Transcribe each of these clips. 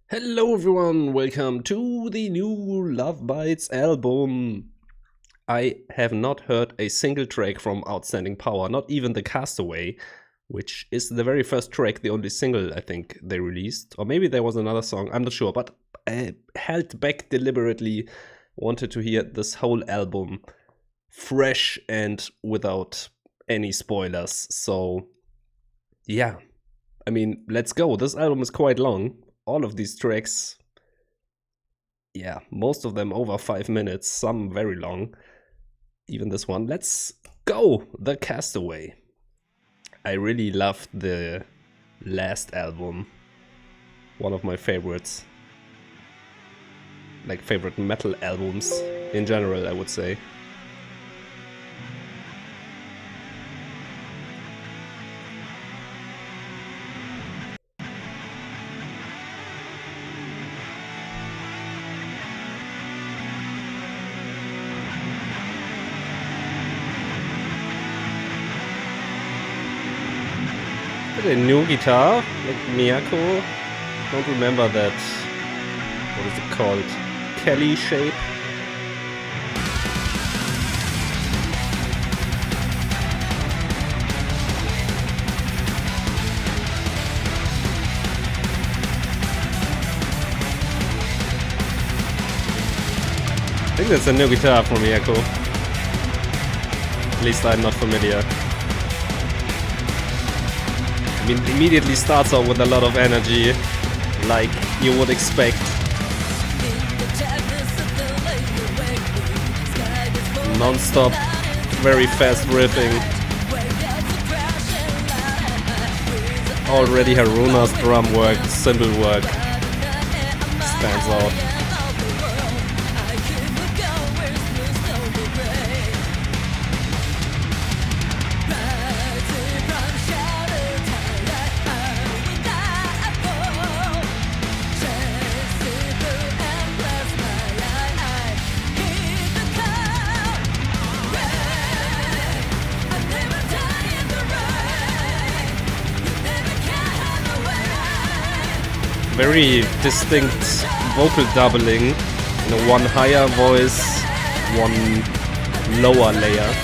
Hello everyone, welcome to the new Lovebites album. I have not heard a single track from Outstanding Power, not even the Castaway, which is the very first track, the only single I think they released. Or maybe there was another song, I'm not sure, but I held back deliberately, wanted to hear this whole album fresh and without any spoilers. So yeah, I mean, let's go. This album is quite long. All of these tracks, yeah, most of them over 5 minutes, some very long. Even this one. Let's go! The Castaway. I really loved the last album. One of my favorites. Like, favorite metal albums in general, I would say. A new guitar, like Miyako. Don't remember that. What is it called? Kelly shape. I think that's a new guitar from Miyako. At least I'm not familiar. I mean, immediately starts out with a lot of energy, like you would expect. Non-stop, very fast riffing. Already Haruna's drum work, cymbal work stands out. Very distinct vocal doubling, one higher voice, one lower layer.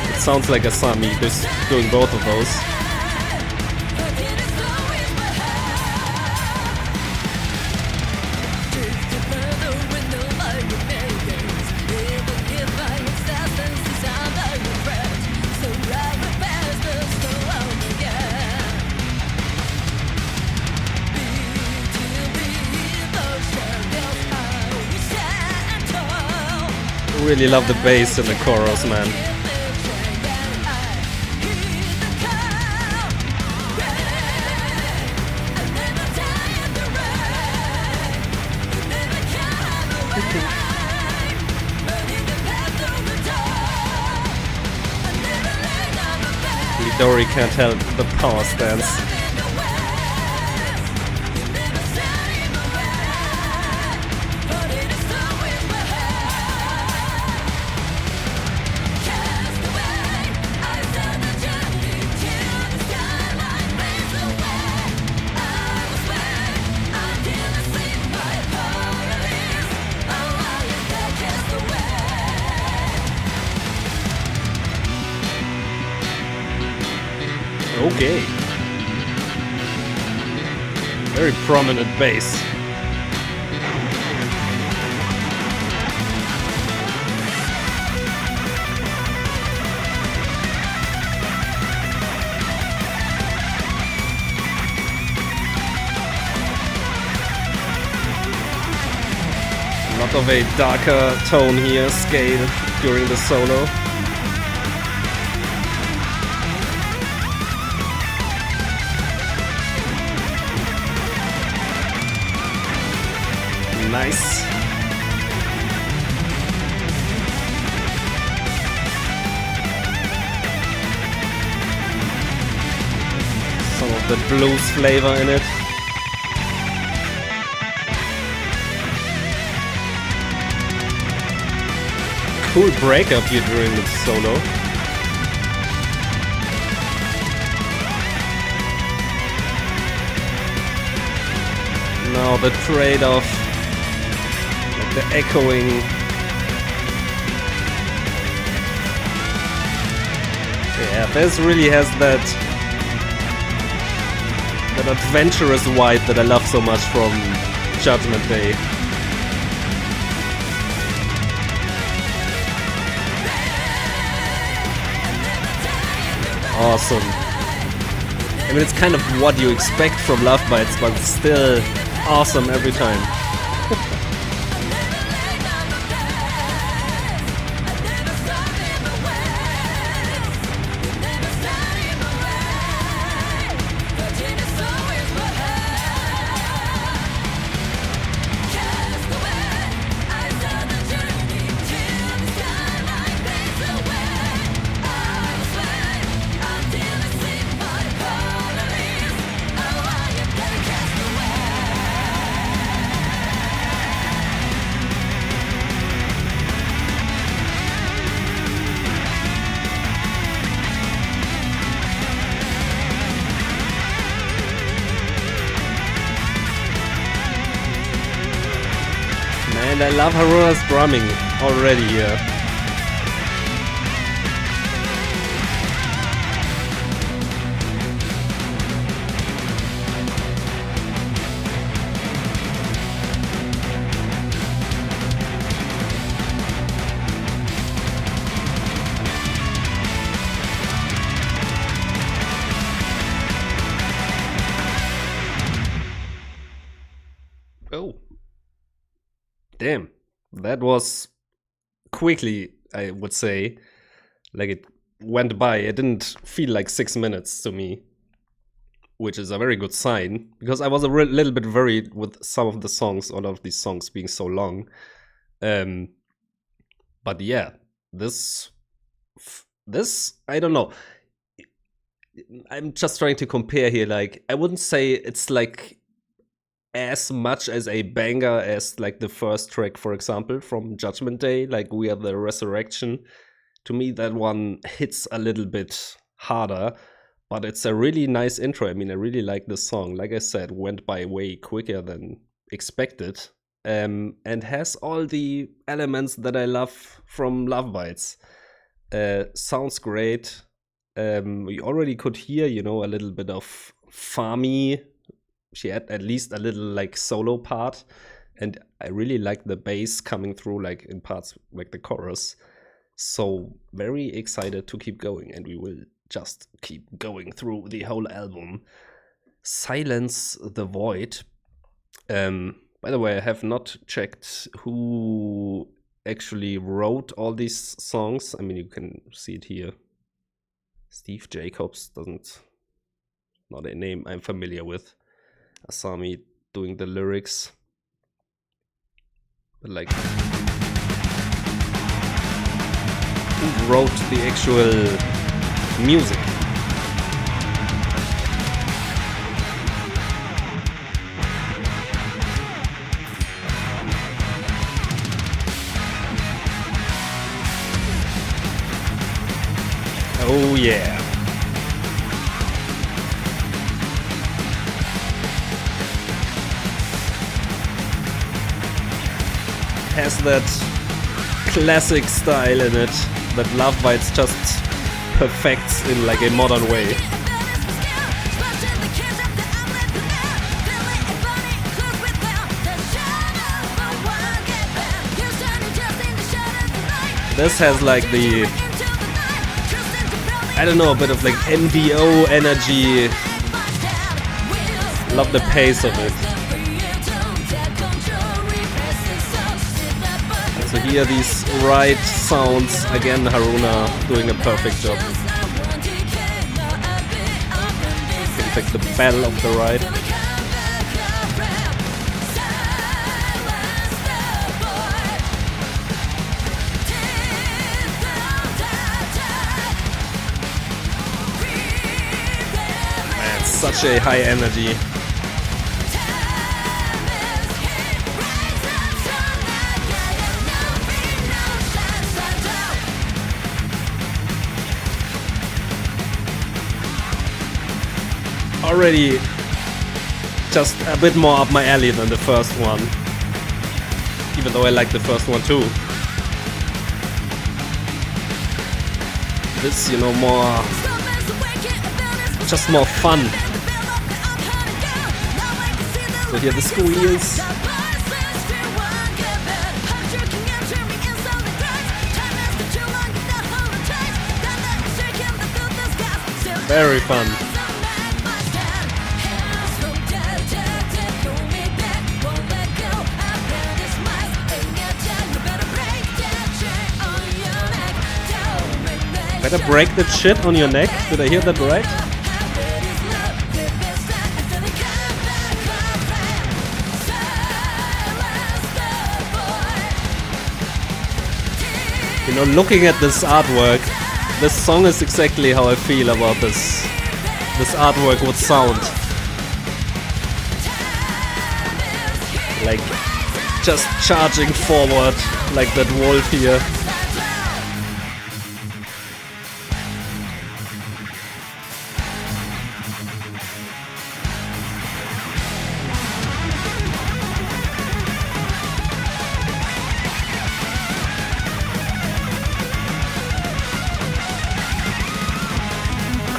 It sounds like Asami just doing both of those. Really love the bass in the chorus, man. Midori can't help the power stance. Okay. Very prominent bass. A lot of a darker tone here, scale during the solo. Nice. Some of the blues flavor in it. Cool breakup here during the solo. No, the trade-off, like the echoing. Yeah, this really has that adventurous vibe that I love so much from Judgment Day. Awesome. I mean, it's kind of what you expect from Lovebites, but it's still awesome every time. And I love Haruna's drumming already here. Oh. Damn, that was quickly, I would say. Like, it went by. It didn't feel like 6 minutes to me, which is a very good sign, because I was a little bit worried with some of the songs, all of these songs being so long. But yeah, this, I don't know. I'm just trying to compare here. Like, I wouldn't say it's like as much as a banger as like the first track, for example, from Judgment Day, like We Are the Resurrection. To me, that one hits a little bit harder, but it's a really nice intro. I mean, I really like this song. Like I said, went by way quicker than expected, and has all the elements that I love from Lovebites. Sounds great. We already could hear, you know, a little bit of farmy. She had at least a little like solo part, and I really like the bass coming through like in parts like the chorus. So very excited to keep going, and we will just keep going through the whole album. Silence the Void. By the way, I have not checked who actually wrote all these songs. I mean, you can see it here. Steve Jacobs not a name I'm familiar with. Asami doing the lyrics, but like, who wrote the actual music? Oh yeah. Has that classic style in it that Lovebites just perfects in like a modern way. This has like the, I don't know, a bit of like MDO energy. Love the pace of it. So here these right sounds, again Haruna doing a perfect job. In fact, the bell of the ride. Man, such a high energy. Already just a bit more up my alley than the first one. Even though I like the first one too. This, you know, more... just more fun. So here the squeals. Very fun. Better break that shit on your neck. Did I hear that right? You know, looking at this artwork, this song is exactly how I feel about this artwork would sound. Like, just charging forward like that wolf here.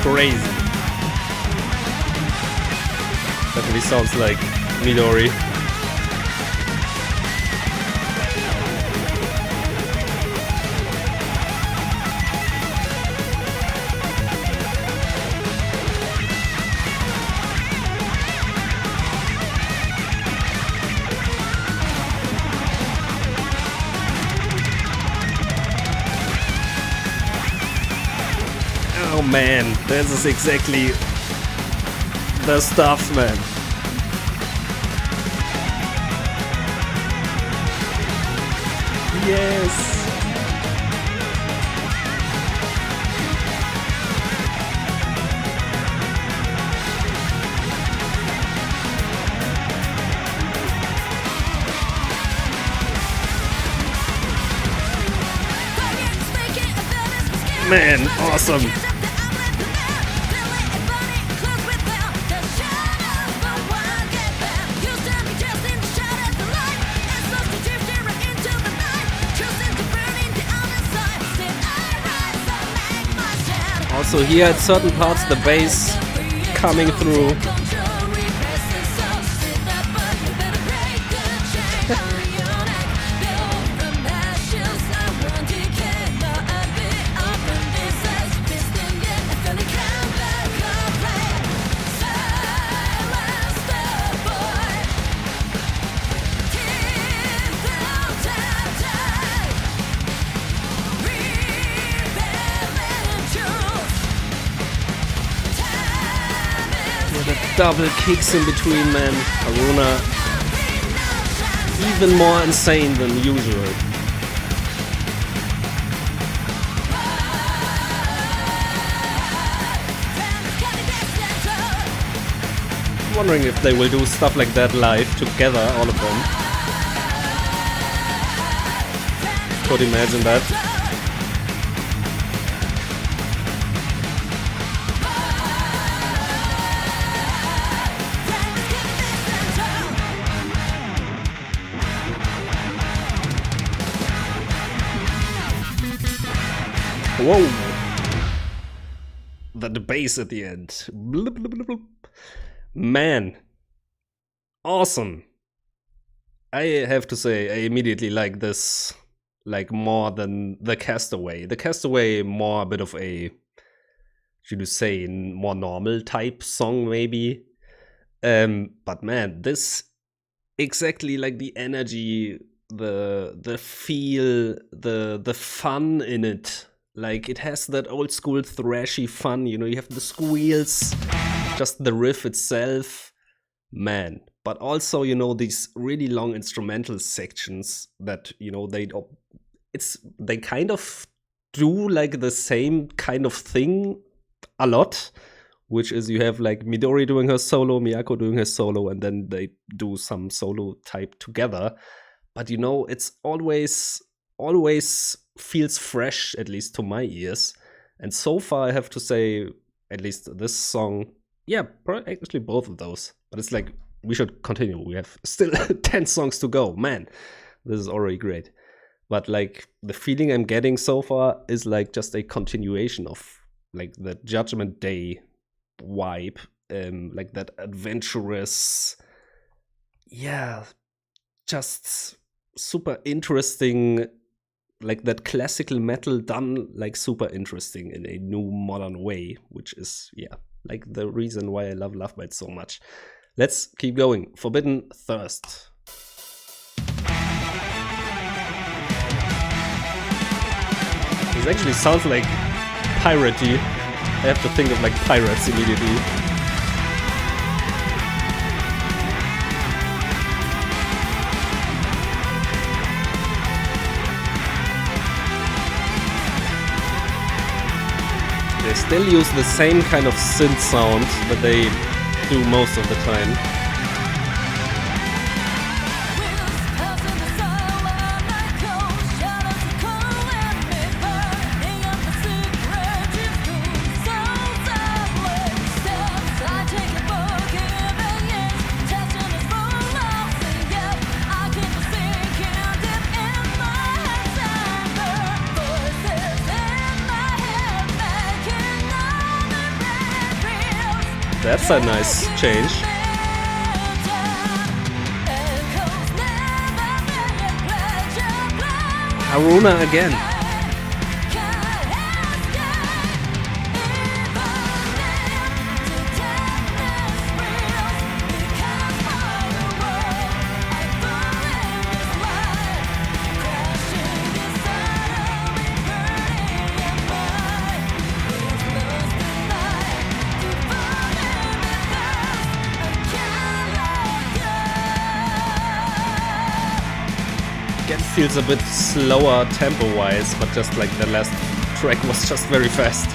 Crazy. Definitely sounds like Midori. Oh man, this is exactly the stuff, man. Yes. Man, awesome. Also here at certain parts the bass coming through. Double kicks in between, man. Aruna even more insane than usual. I'm wondering if they will do stuff like that live together, all of them. Could imagine that. Whoa! The bass at the end. Blub, blub, blub, blub. Man. Awesome. I have to say, I immediately like this, like, more than the Castaway. The Castaway more a bit of a, should you say, more normal type song maybe. But man, this exactly like the energy, the feel, the fun in it. Like, it has that old school thrashy fun, you know, you have the squeals, just the riff itself, man. But also, you know, these really long instrumental sections that, you know, they kind of do like the same kind of thing a lot, which is you have like Midori doing her solo, Miyako doing her solo, and then they do some solo type together. But, you know, it's always feels fresh, at least to my ears. And so far I have to say, at least this song, yeah, actually both of those, but it's like we should continue. We have still 10 songs to go. Man, this is already great. But like the feeling I'm getting so far is like just a continuation of like the Judgment Day vibe, like that adventurous, yeah, just super interesting, like that classical metal done like super interesting in a new modern way, which is, yeah, like the reason why I love Lovebites so much. Let's keep going. Forbidden Thirst. This actually sounds like piratey. I have to think of like pirates immediately. They still use the same kind of synth sound that they do most of the time. That's a nice change. Haruna again. Feels a bit slower tempo-wise, but just like the last track was just very fast.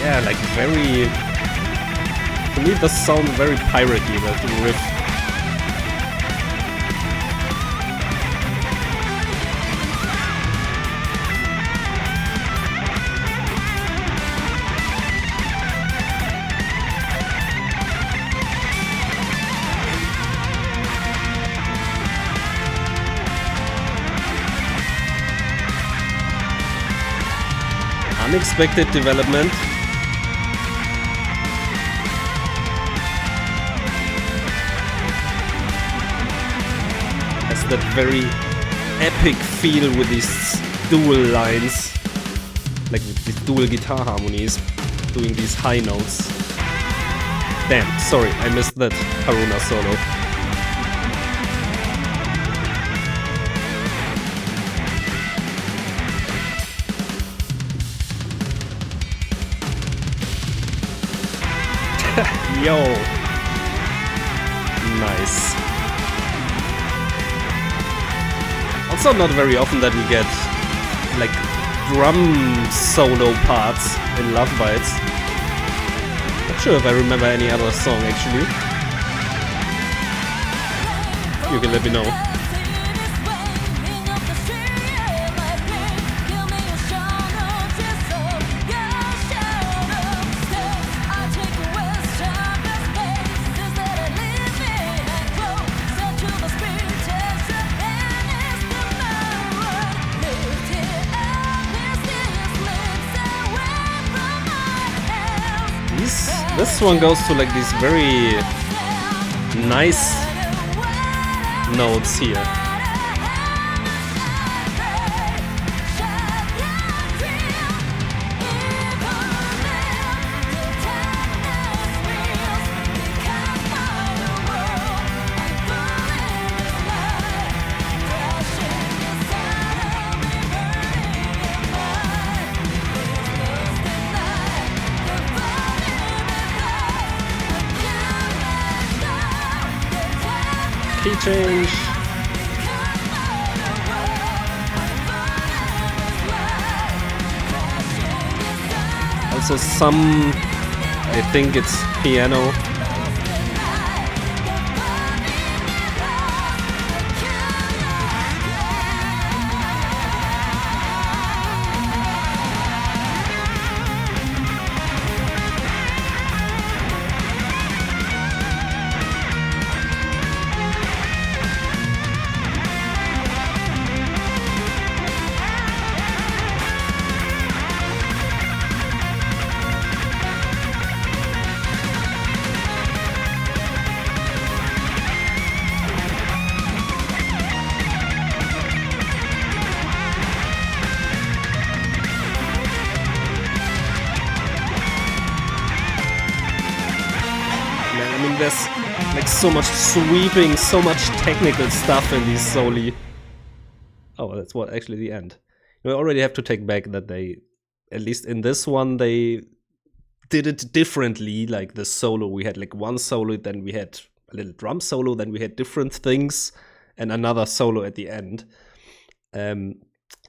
Yeah, like very... To me this sounds very piratey, the riff. Unexpected development. Has that very epic feel with these dual lines, like with these dual guitar harmonies, doing these high notes. Damn, sorry, I missed that Haruna solo. Yo, nice. Also not very often that we get like drum solo parts in Lovebites. Not sure if I remember any other song actually. You can let me know. This one goes to like these very nice notes here. Key change. Also some, I think it's piano. there's like so much sweeping, so much technical stuff in these soli. Oh, that's what actually the end. You already have to take back that they, at least in this one, they did it differently. Like the solo, we had like one solo, then we had a little drum solo, then we had different things, and another solo at the end.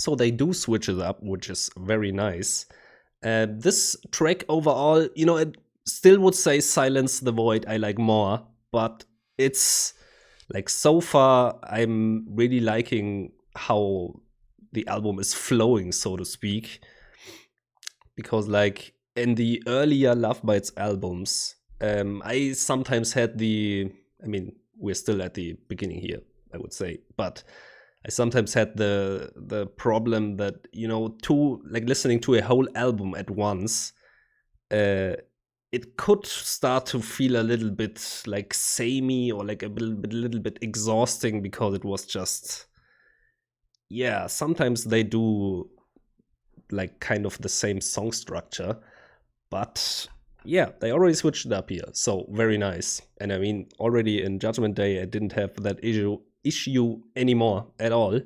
So they do switch it up, which is very nice. This track overall, you know, it still would say Silence the Void I like more, but it's like so far I'm really liking how the album is flowing, so to speak. Because like in the earlier Lovebites albums, I sometimes had I mean, we're still at the beginning here, I would say, but I sometimes had the problem that, you know, like listening to a whole album at once, it could start to feel a little bit like samey or like a little bit exhausting, because it was just, yeah, sometimes they do like kind of the same song structure, but yeah, they already switched it up here, so very nice. And I mean, already in Judgment Day I didn't have that issue anymore at all,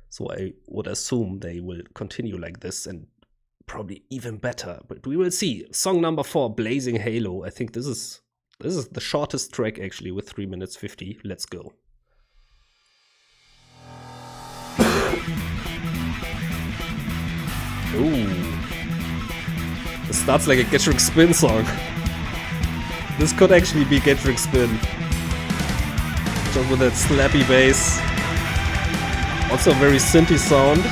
so I would assume they will continue like this and probably even better, but we will see. Song number 4, Blazing Halo. I think this is the shortest track actually, with 3 minutes 50. Let's go. Ooh. It starts like a Get Trick Spin song. This could actually be Get Trick Spin. Just with that slappy bass. Also a very synthy sound.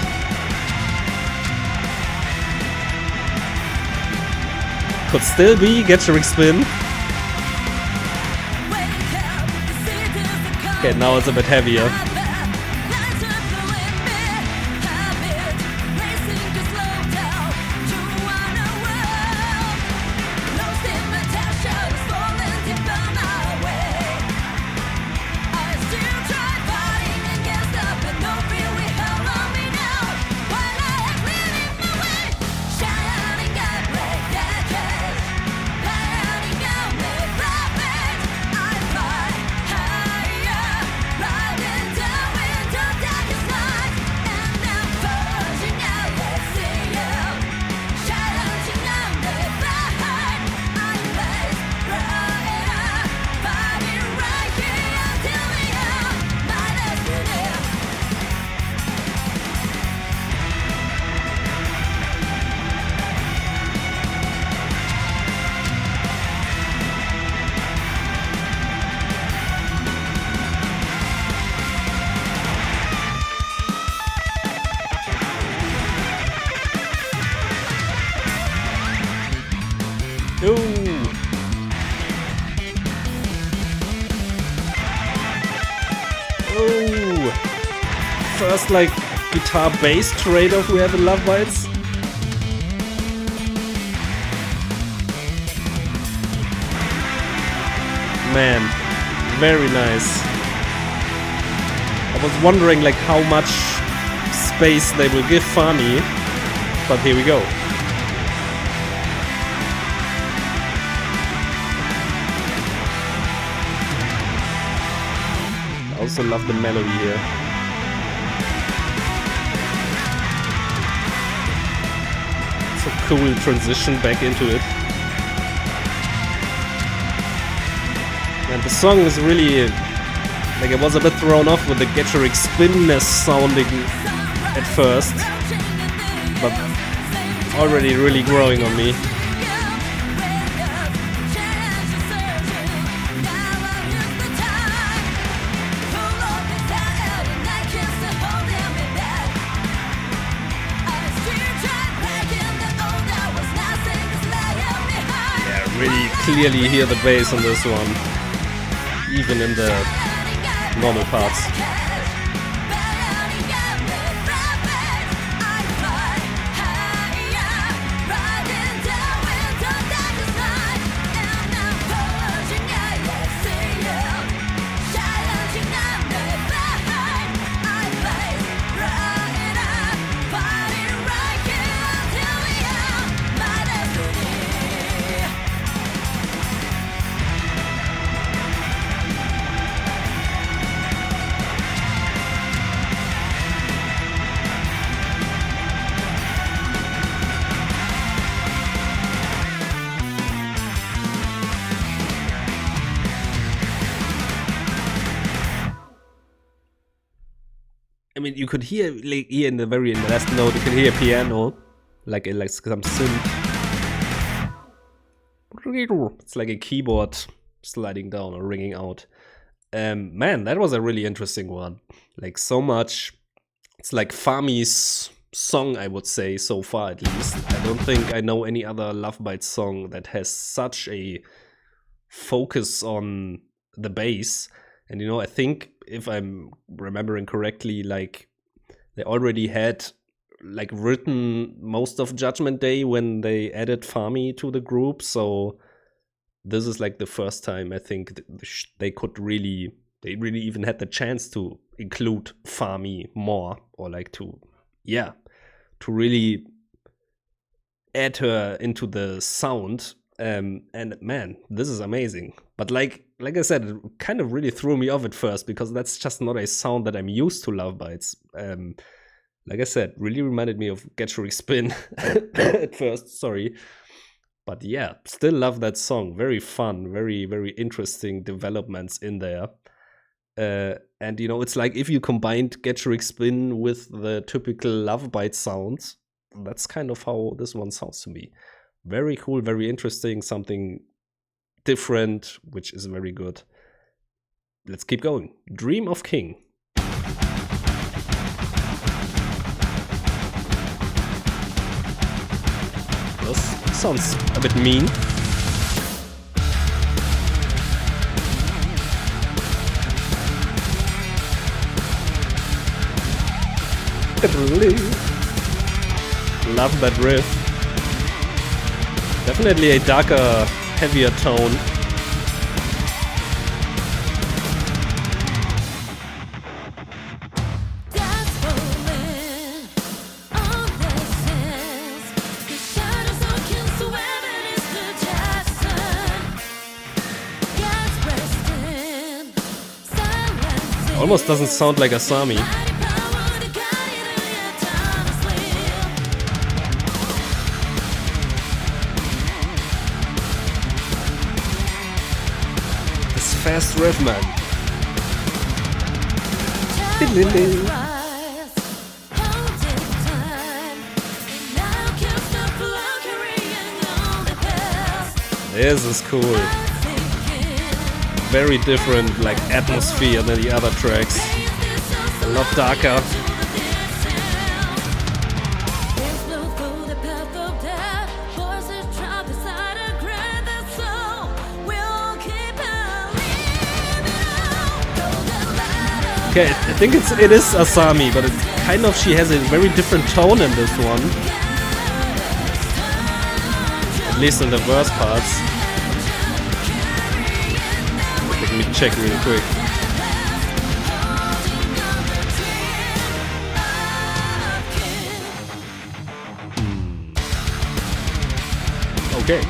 Could still be Get Trick Spin. Okay, now it's a bit heavier. First, like, guitar bass trade-off we have in Lovebites. Man, very nice. I was wondering like how much space they will give Fani, but here we go. I also love the melody here. It's a cool transition back into it. And the song is really, like, I was a bit thrown off with the Getcheric spinness sounding at first, but already really growing on me. Yeah, really clearly hear the bass on this one, even in the normal parts. mean, you could hear, like, here in the last note, you can hear piano, like some synth. It's like a keyboard sliding down or ringing out. Man, that was a really interesting one. Like, so much. It's like Fami's song, I would say, so far at least. I don't think I know any other Lovebites song that has such a focus on the bass. And you know, I think if I'm remembering correctly, like they already had like written most of Judgment Day when they added Fami to the group. So this is like the first time I think they really even had the chance to include Fami more, or like to really add her into the sound. And man, this is amazing. But like I said, it kind of really threw me off at first because that's just not a sound that I'm used to Lovebites. Like I said, really reminded me of Getchurik Spin at first, sorry. But yeah, still love that song. Very fun, very, very interesting developments in there. And you know, it's like if you combined Getchurik Spin with the typical Lovebite sounds, that's kind of how this one sounds to me. Very cool, very interesting, something different, which is very good. Let's keep going. Dream of King. This sounds a bit mean. Love that riff. Definitely a darker, heavier tone. Almost doesn't sound like Asami. Fast riff, man. This is cool. Very different, like, atmosphere than the other tracks. A lot darker. Okay, I think it is Asami, but it's kind of, she has a very different tone in this one. At least in the verse parts. Let me check really quick. Okay.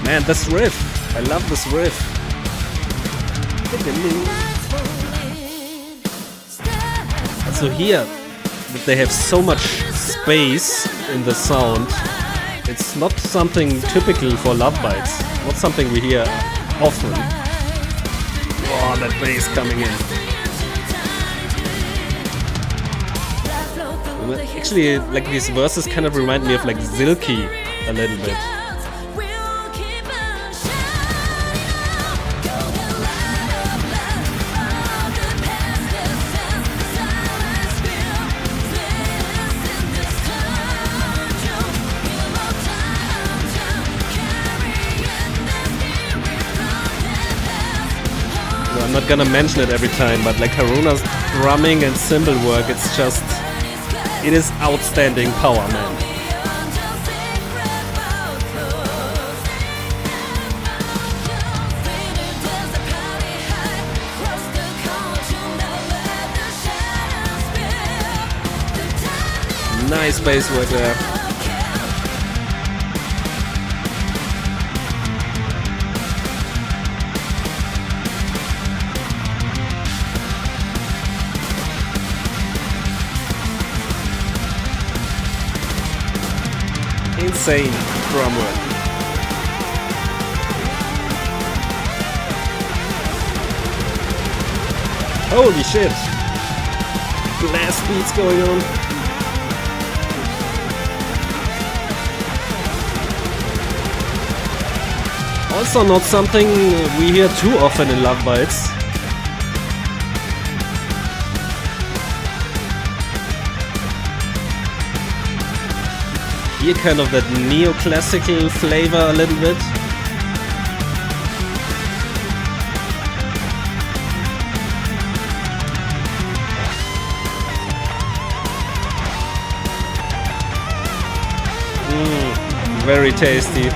Man, this riff. I love this riff. Also here, that they have so much space in the sound, it's not something typical for Lovebites. Not something we hear often. Oh, that bass coming in. Actually, like, these verses kind of remind me of like Silky a little bit. I'm not gonna mention it every time, but like Haruna's drumming and cymbal work, it's just, it is outstanding power, man. Nice bass work there. Insane drum work. Holy shit! Blast beats going on. Also not something we hear too often in Lovebites. Here kind of that neoclassical flavor a little bit. Very tasty.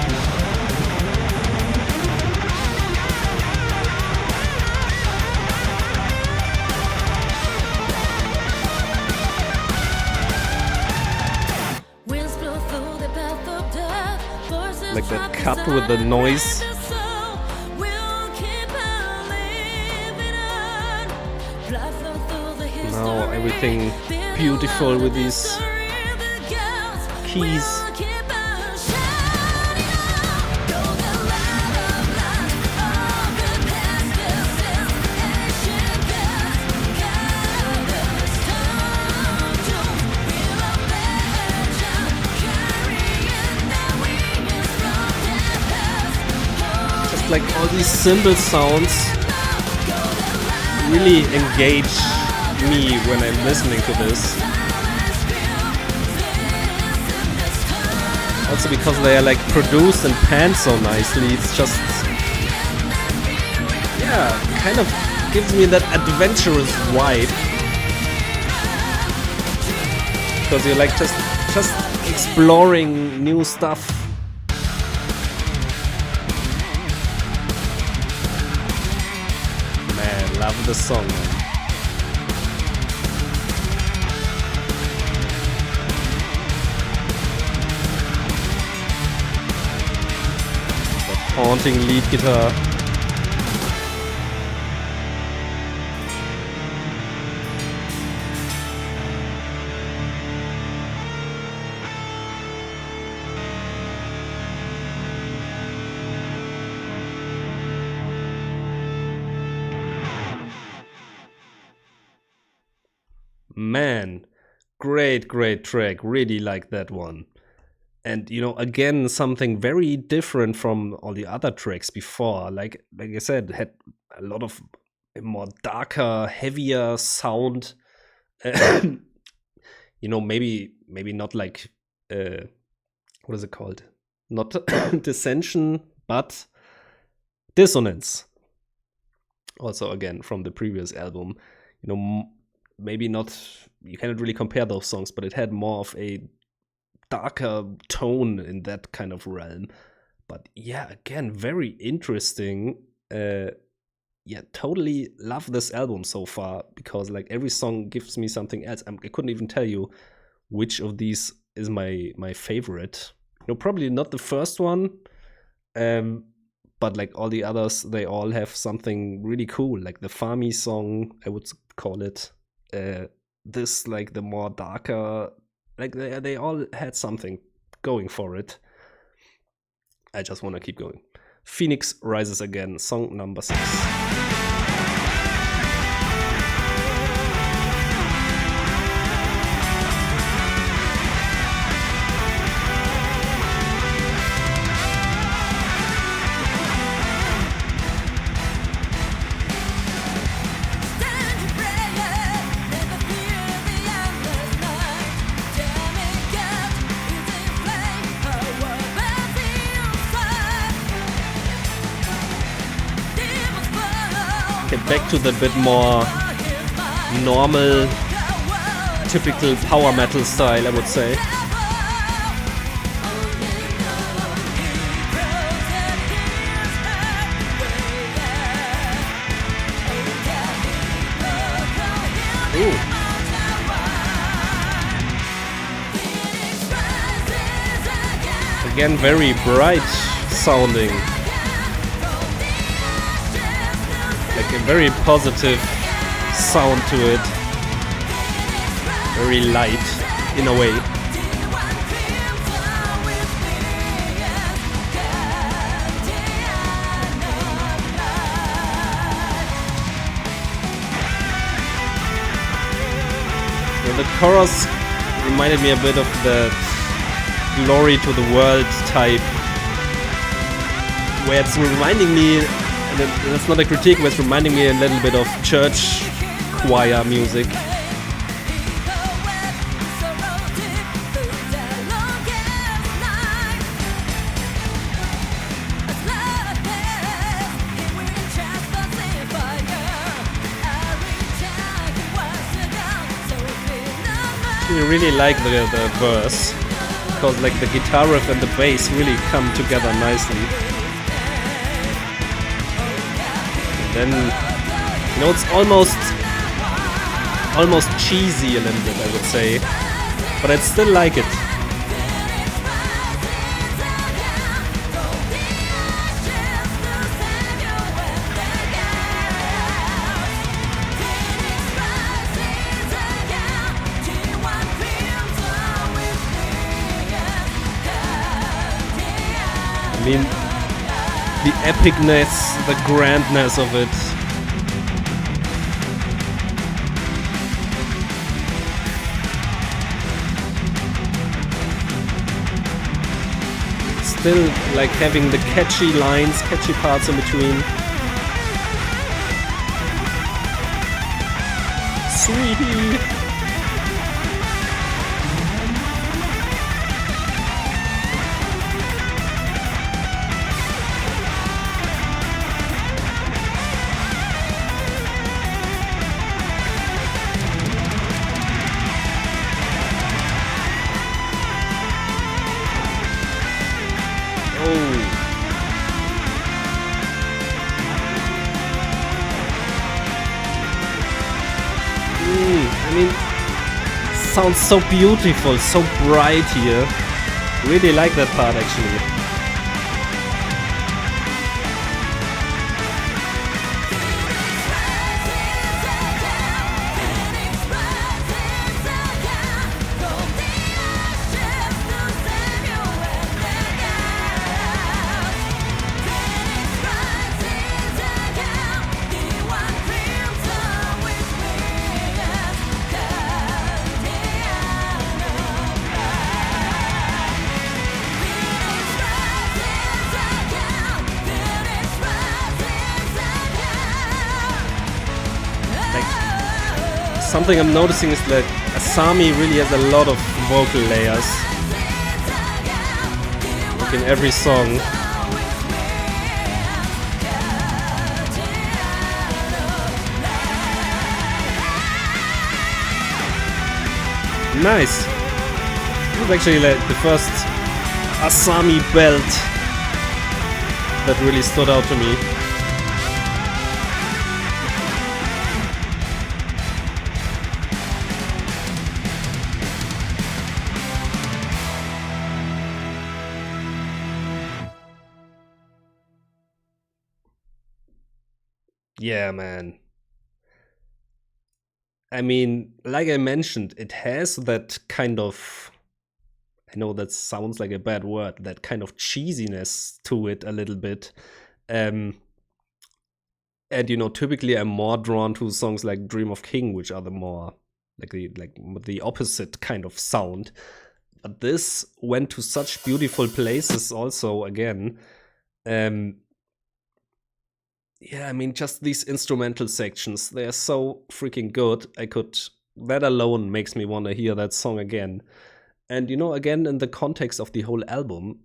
Like that cut with the noise. Now everything beautiful with these keys. Like all these cymbal sounds really engage me when I'm listening to this. Also because they are like produced and panned so nicely, it's just, yeah, kind of gives me that adventurous vibe. Because you're like just exploring new stuff. Love the song, man. That haunting lead guitar. Man, great track, really like that one. And you know, again, something very different from all the other tracks before. Like I said, had a lot of more darker, heavier sound. You know, maybe not like what is it called? Not dissension, but dissonance. Also, again, from the previous album, you know. Maybe not, you cannot really compare those songs, but it had more of a darker tone in that kind of realm. But yeah, again, very interesting. Yeah, totally love this album so far, because like every song gives me something else. I couldn't even tell you which of these is my favorite. You know, probably not the first one, but like all the others, they all have something really cool. Like the Farmy song, I would call it. This, like the more darker, like they all had something going for it. I just want to keep going. Phoenix Rises Again, song number 6. Back to the bit more normal, typical power metal style, I would say. Ooh. Again, very bright sounding. Like a very positive sound to it. Very light in a way. the chorus reminded me a bit of the Glory to the World type, where it's reminding me, and it's not a critique, but it's reminding me a little bit of church choir music. I really like the verse, because like the guitar riff and the bass really come together nicely. And then, you know, it's almost cheesy a little bit, I would say, but I still like it. I mean, the epicness, the grandness of it. Still like having the catchy lines, catchy parts in between. Sweetie! I mean, sounds so beautiful, so bright here. Really like that part actually. Something I'm noticing is that Asami really has a lot of vocal layers, like in every song. Nice! This is actually like the first Asami belt that really stood out to me. Yeah, man. I mean, like I mentioned, it has that kind of, I know that sounds like a bad word, that kind of cheesiness to it a little bit. And you know, typically I'm more drawn to songs like Dream of King, which are the more like the opposite kind of sound. But this went to such beautiful places also again. Yeah, I mean, just these instrumental sections, they're so freaking good. That alone makes me want to hear that song again. And, you know, again, in the context of the whole album,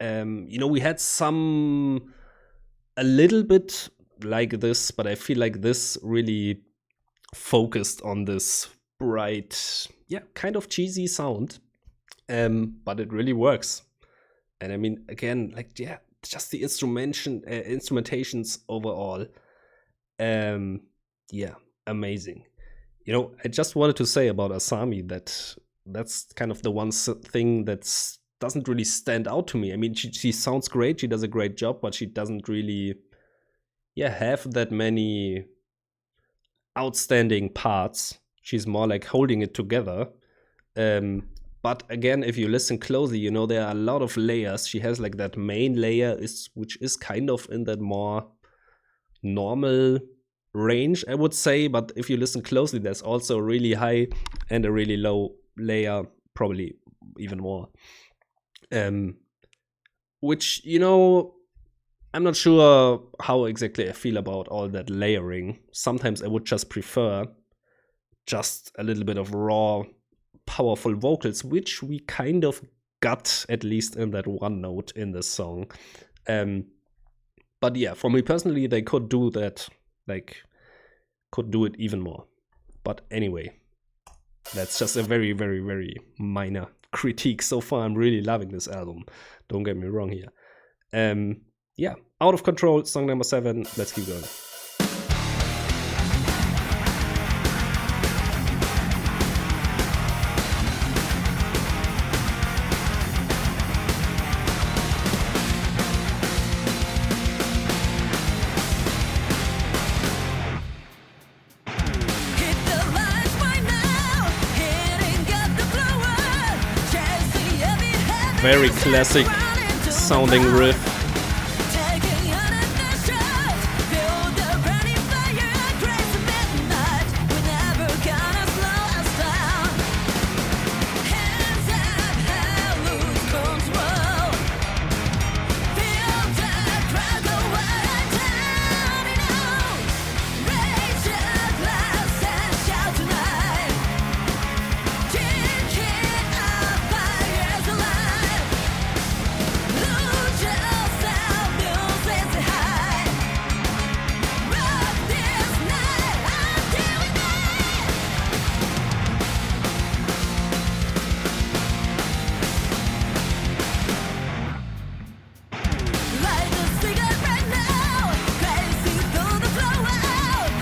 you know, we had a little bit like this, but I feel like this really focused on this bright, yeah, kind of cheesy sound. But it really works. And I mean, again, like, yeah, just the instrumentations overall, yeah, amazing. You know, I just wanted to say about Asami that's kind of the one thing that doesn't really stand out to me. I mean, she sounds great, she does a great job, but she doesn't really, yeah, have that many outstanding parts. She's more like holding it together. But again, if you listen closely, you know, there are a lot of layers. She has like that main layer, which is kind of in that more normal range, I would say, but if you listen closely, there's also a really high and a really low layer, probably even more. Which, you know, I'm not sure how exactly I feel about all that layering. Sometimes I would just prefer just a little bit of raw, powerful vocals, which we kind of got, at least in that one note in this song. But yeah, for me personally, they could do that, like, could do it even more. But anyway, that's just a very, very, very minor critique. So far, I'm really loving this album. Don't get me wrong here. Yeah, Out of Control, song number 7. Let's keep going. Very classic sounding riff.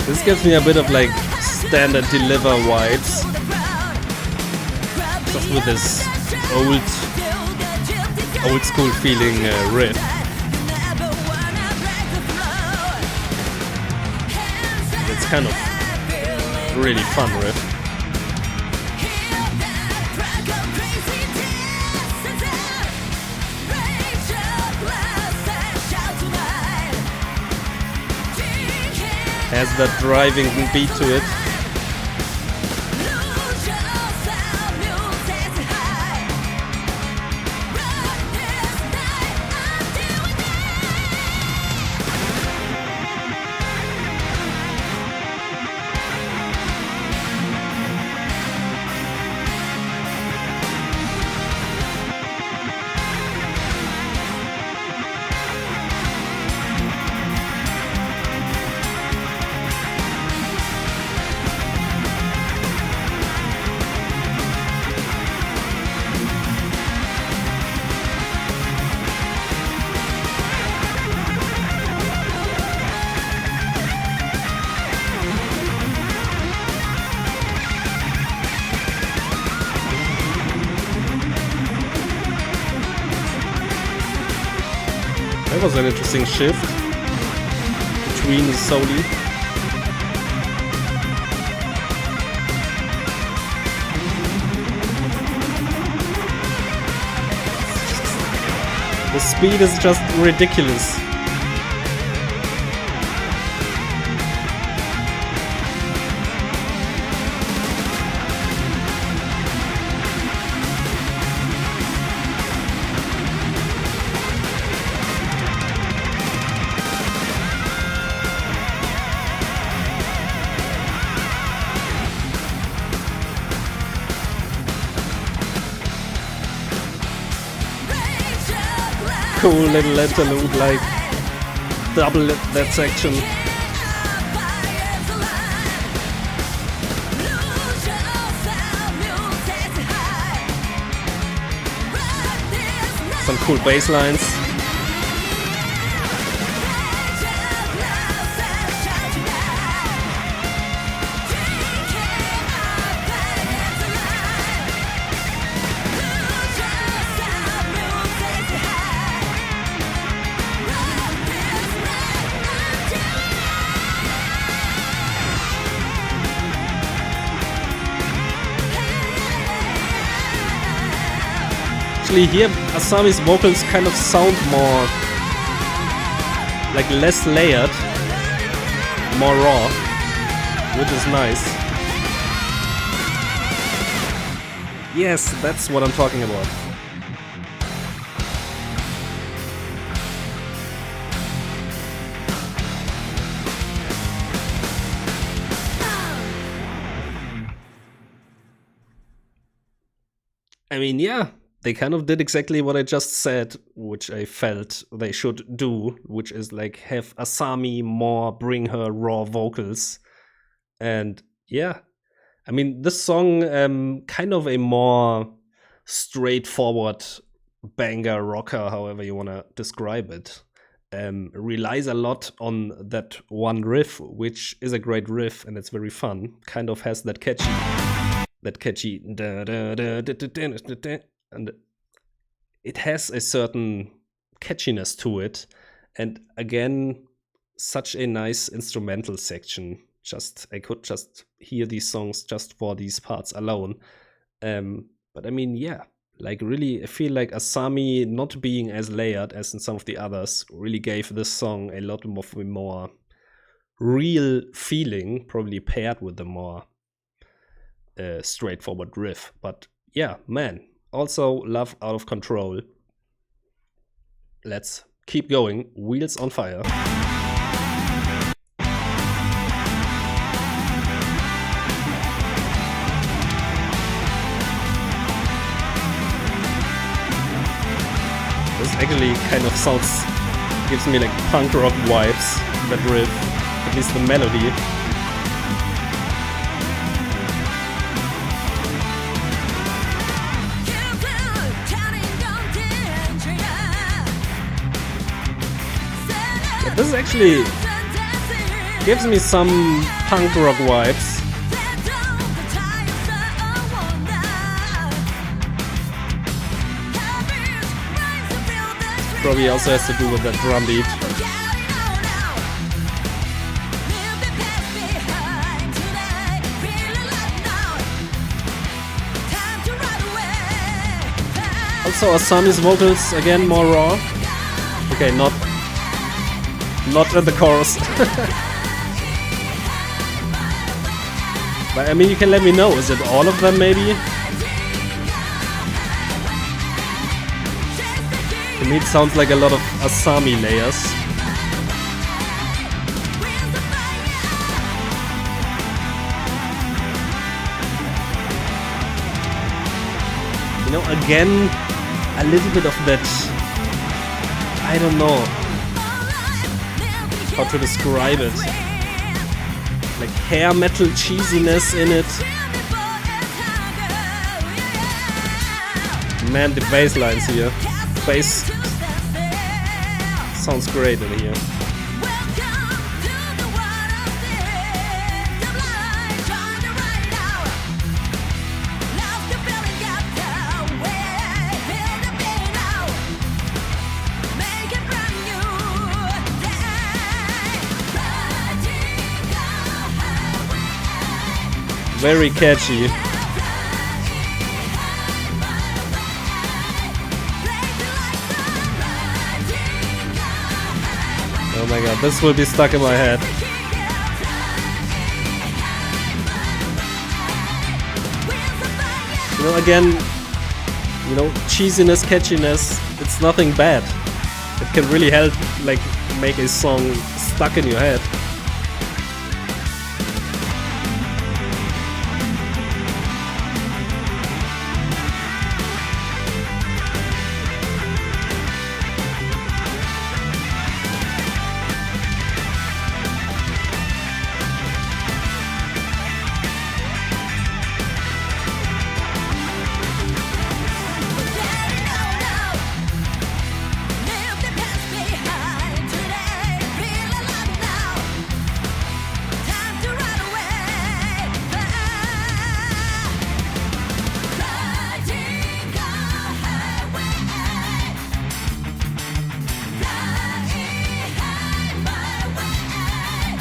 This gives me a bit of like Standard Deliver vibes, just with this old school feeling riff. It's kind of really fun riff. Has that driving beat to it. That was an interesting shift between the soli. The speed is just ridiculous. Cool little interlude, like double that section. Some cool bass lines. Actually, here Asami's vocals kind of sound more like less layered, more raw, which is nice. Yes, that's what I'm talking about. I mean, yeah, they kind of did exactly what I just said, which I felt they should do, which is like have Asami more bring her raw vocals. And yeah, I mean, this song, kind of a more straightforward banger rocker, however you want to describe it, relies a lot on that one riff, which is a great riff and it's very fun. Kind of has that catchy da, da, da, da, da, da, da, da, and it has a certain catchiness to it. And again, such a nice instrumental section. I could just hear these songs just for these parts alone. But I mean, yeah, like really, I feel like Asami not being as layered as in some of the others really gave this song a lot of a more real feeling, probably paired with the more straightforward riff. But yeah, man, also love Out of Control. Let's keep going. Wheels on Fire. This actually kind of gives me like punk rock vibes, that riff, at least the melody. Yeah, this actually gives me some punk rock vibes. Probably also has to do with that drum beat. Also Asami's vocals again more raw. Okay, not in the chorus. But I mean, you can let me know, is it all of them maybe? To me it sounds like a lot of Asami layers. You know, again, a little bit of that, I don't know how to describe it. Like hair metal cheesiness in it. Man, the bass lines here. Bass sounds great in here. Very catchy. Oh my god, this will be stuck in my head. You know, again, you know, cheesiness, catchiness, it's nothing bad. It can really help, like, make a song stuck in your head.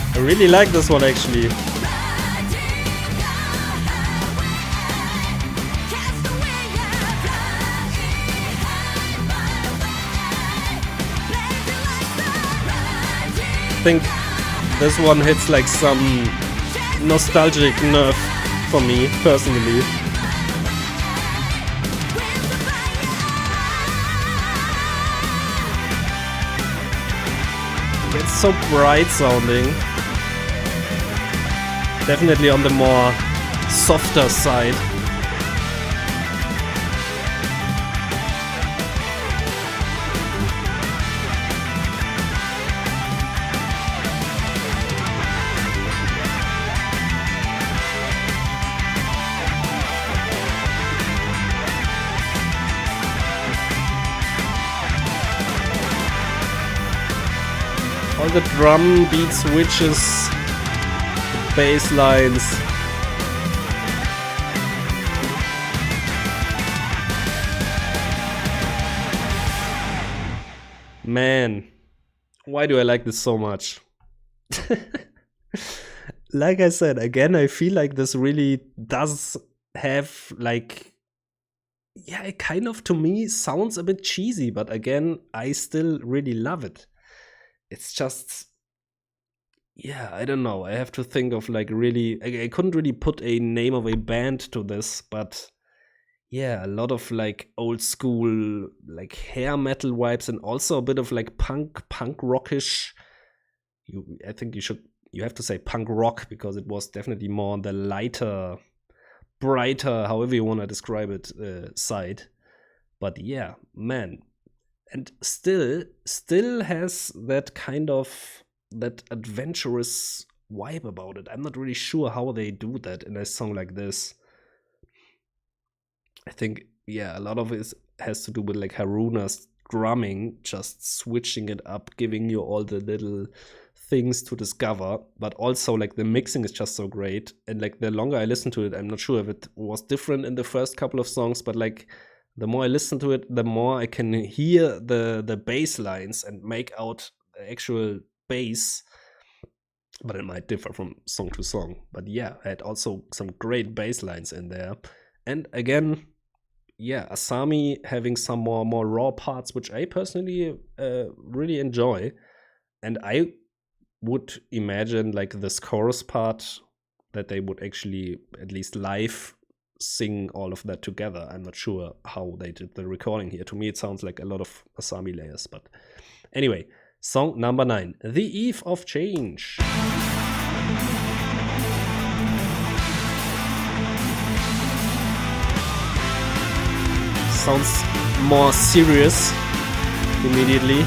I really like this one actually. I think This one hits like some nostalgic nerve for me, personally. It's so bright sounding. Definitely on the more softer side. All the drum beat switches, the bass lines. Man, why do I like this so much? Like I said, again, I feel like this really does have like, yeah, it kind of to me sounds a bit cheesy, but again, I still really love it. It's just, yeah, I don't know. I have to think of like really, I couldn't really put a name of a band to this, but yeah, a lot of like old school like hair metal vibes and also a bit of like punk rockish. I think you have to say punk rock because it was definitely more on the lighter, brighter, however you want to describe it, side. But yeah, man. And still has that kind of that adventurous vibe about it. I'm not really sure how they do that in a song like this. I think, yeah, a lot of it has to do with like Haruna's drumming, just switching it up, giving you all the little things to discover, but also like the mixing is just so great. And like the longer I listen to it, I'm not sure if it was different in the first couple of songs, but like the more I listen to it, the more I can hear the bass lines and make out the actual bass. But it might differ from song to song. But yeah, I had also some great bass lines in there. And again, yeah, Asami having some more raw parts, which I personally really enjoy. And I would imagine like this chorus part that they would actually, at least live, sing all of that together. I'm not sure how they did the recording here. To me, it sounds like a lot of Asami layers. But anyway, song number 9, The Eve of Change. Sounds more serious immediately.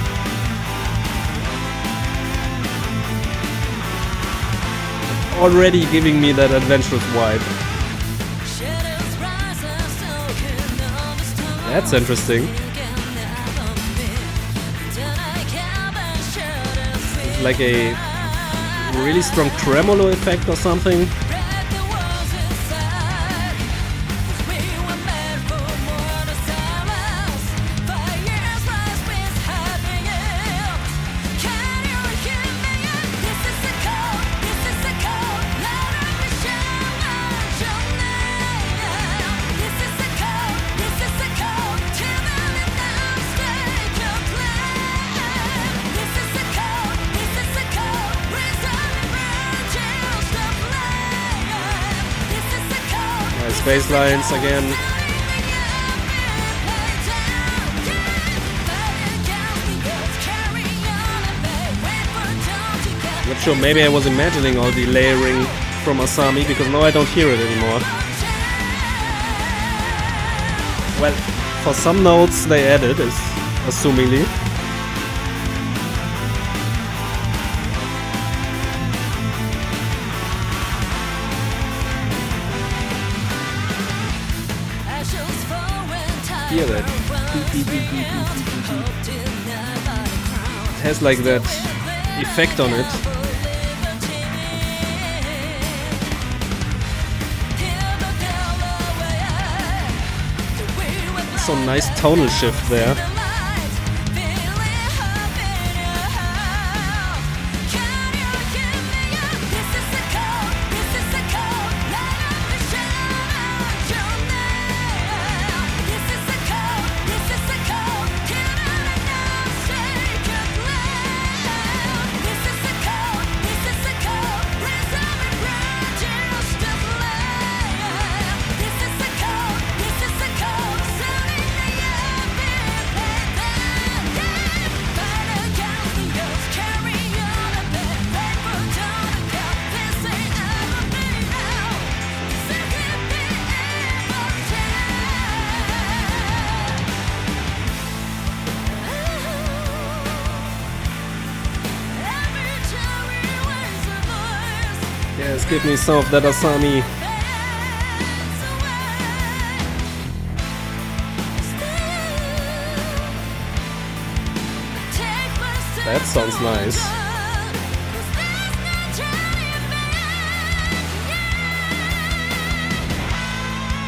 Already giving me that adventurous vibe. That's interesting. It's like a really strong tremolo effect or something. Bass lines again. Not sure, maybe I was imagining all the layering from Asami because now I don't hear it anymore. Well, for some notes they added, assumingly. Hear that. It has like that effect on it. Some nice tonal shift there. Please give me some of that Asami. That sounds nice.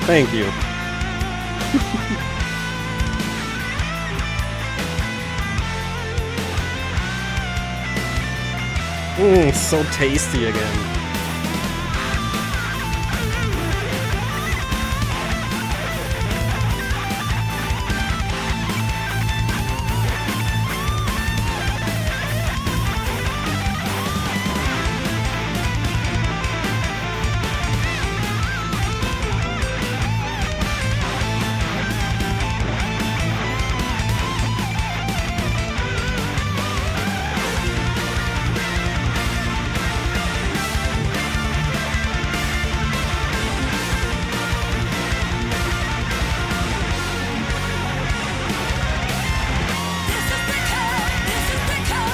Thank you. So tasty again.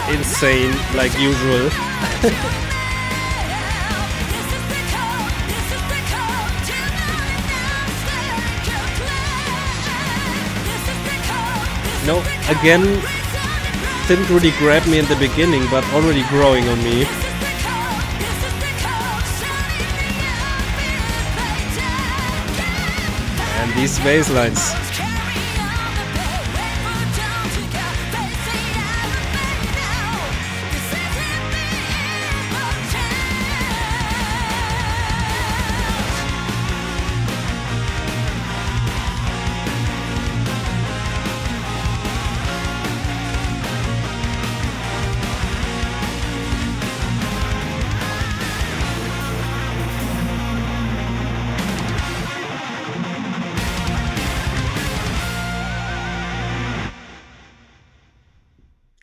Insane, like usual. No, again, didn't really grab me in the beginning, but already growing on me. And these bass lines.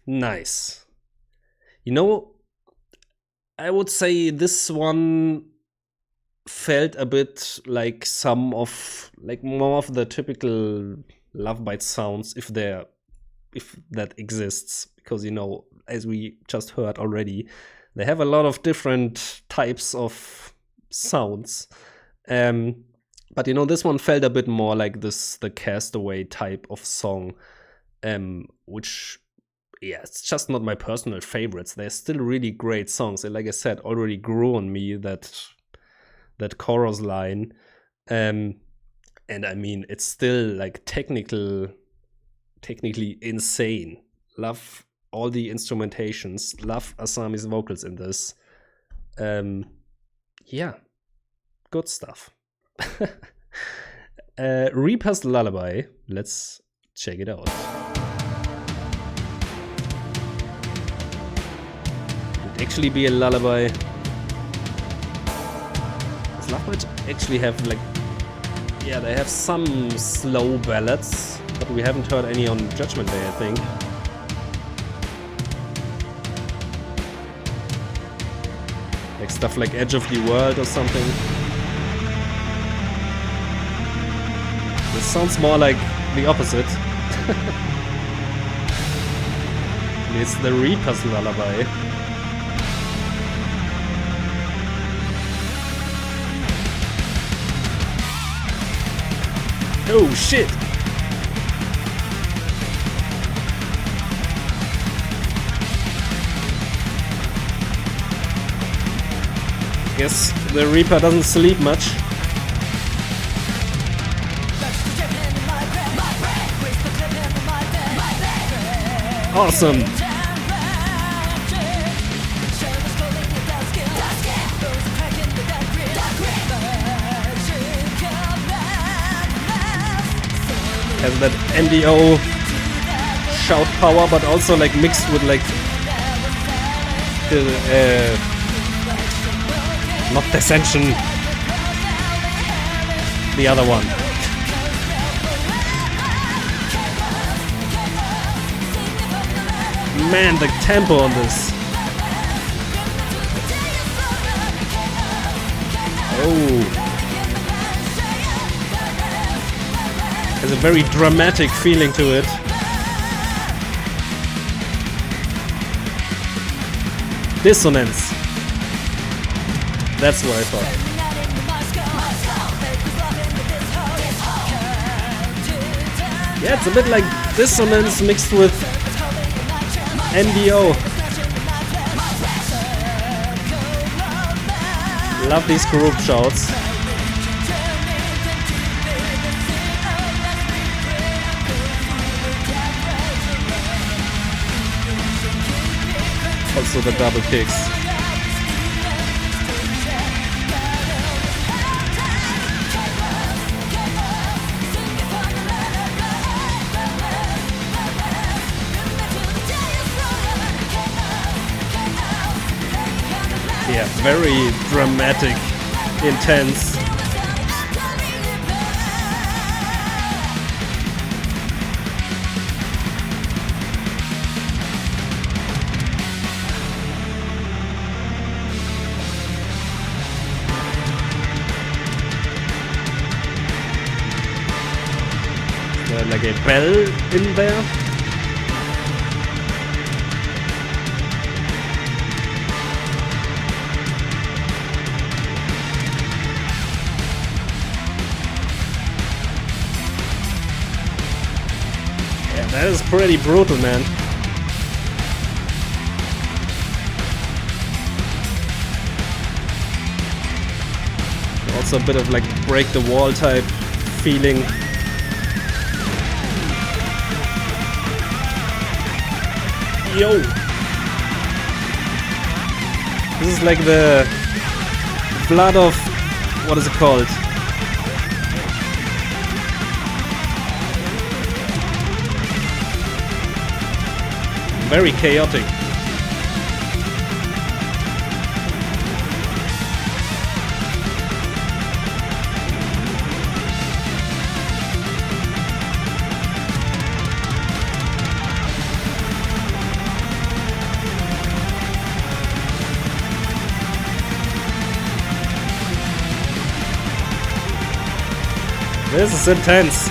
Nice. You know, I would say this one felt a bit like some of, like more of the typical Lovebites sounds, if that exists, because, you know, as we just heard already, they have a lot of different types of sounds. But you know, this one felt a bit more like the Castaway type of song, which, yeah, it's just not my personal favorites. They're still really great songs, and like I said, already grew on me that chorus line. And I mean, it's still like technically insane. Love all the instrumentations. Love Asami's vocals in this. Yeah, good stuff. Reaper's Lullaby. Let's check it out. Would actually be a lullaby. Does Lovebites actually have like? Yeah, they have some slow ballads, but we haven't heard any on Judgement Day, I think. Like stuff like Edge of the World or something. This sounds more like the opposite. It's the Reaper's Lullaby. Oh shit! Guess the Reaper doesn't sleep much. Awesome! Has that NDO shout power, but also like mixed with like the not Descension, the other one. Man, the tempo on this. Oh. Has a very dramatic feeling to it. Dissonance. That's what I thought. Yeah, it's a bit like dissonance mixed with NDO. Love these group shouts. Also the double kicks. Yeah, very dramatic, intense. Like a bell in there. Yeah, that is pretty brutal, man. Also a bit of like break the wall type feeling. Yo! This is like the blood of... what is it called? Very chaotic. This is intense.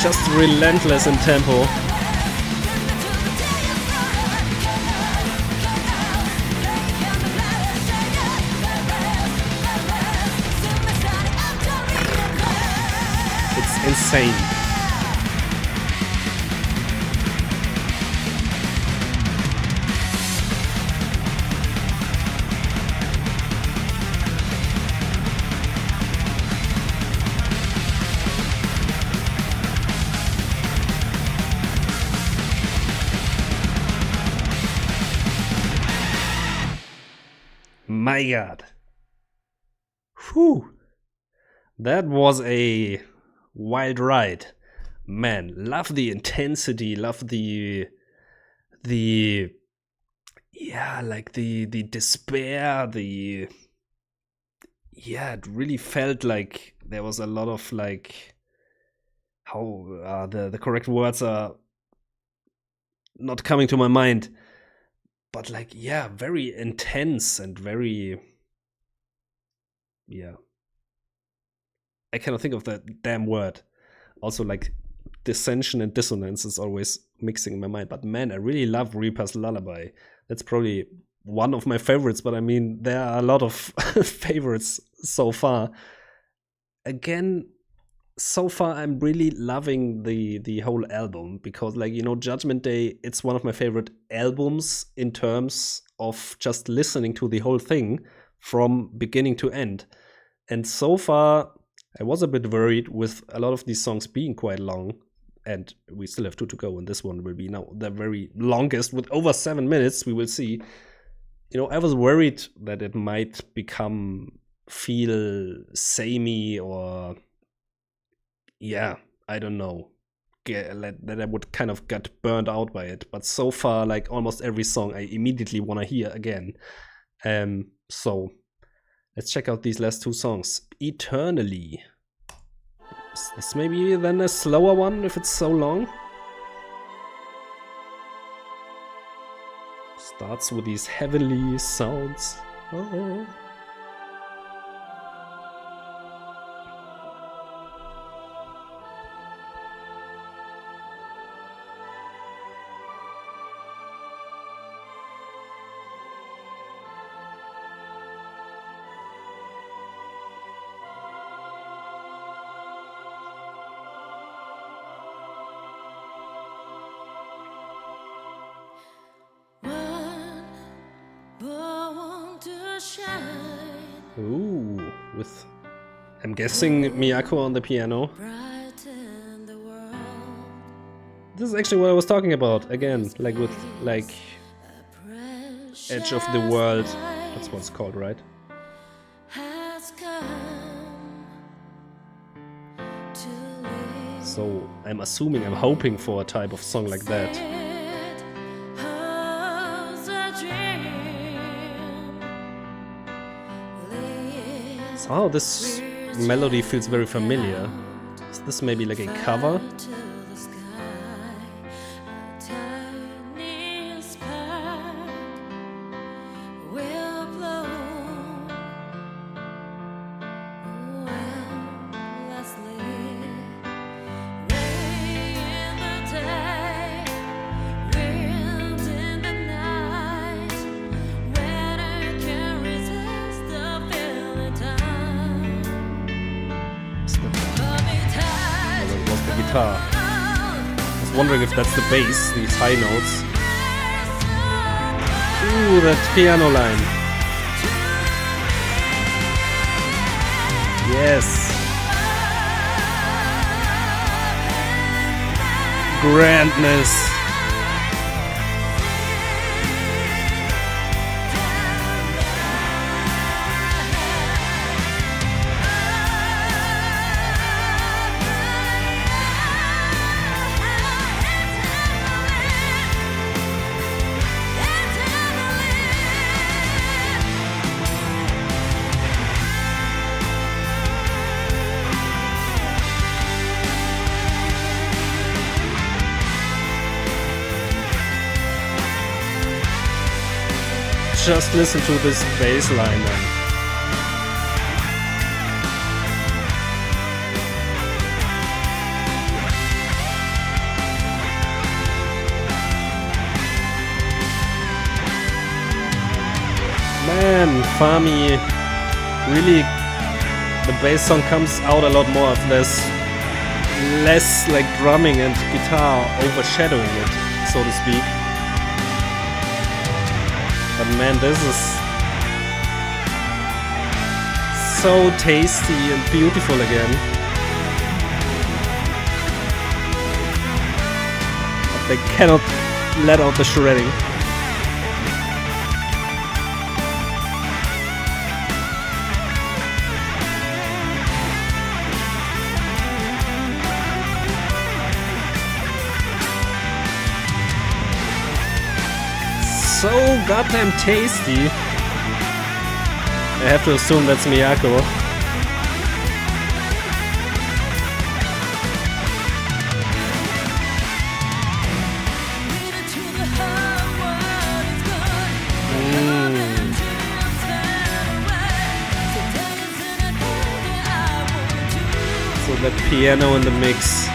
Just relentless in tempo. It's insane. My God. Whew. That was a wild ride. Man, love the intensity, love the yeah, like the despair, it really felt like there was a lot of like how the correct words are not coming to my mind. But like, yeah, very intense and very, yeah. I cannot think of that damn word. Also, like, dissension and dissonance is always mixing in my mind. But man, I really love Reaper's Lullaby. That's probably one of my favorites. But I mean, there are a lot of favorites so far. Again, so far I'm really loving the whole album because, like, you know, Judgment Day, it's one of my favorite albums in terms of just listening to the whole thing from beginning to end. And so far I was a bit worried with a lot of these songs being quite long, and we still have two to go, and this one will be now the very longest with over 7 minutes. We will see. You know, I was worried that it might feel samey, or yeah, I don't know, that I would kind of get burned out by it. But so far, like almost every song, I immediately want to hear again. So let's check out these last 2 songs. Eternally. Is this maybe then a slower one if it's so long? Starts with these heavenly sounds. Oh. Ooh, with, I'm guessing, Miyako on the piano. This is actually what I was talking about, again, like with, like, Edge of the World, that's what it's called, right? So, I'm assuming, I'm hoping for a type of song like that. Oh, this melody feels very familiar. Is this maybe like a cover? Guitar. I was wondering if that's the bass, these high notes. Ooh, that piano line. Yes. Grandness. Just listen to this bass line then. Man, Fami, really, the bass song comes out a lot more if there's less like drumming and guitar overshadowing it, so to speak. But man, this is so tasty and beautiful again. But they cannot let out the shredding. So goddamn tasty. I have to assume that's Miyako. So that piano in the mix.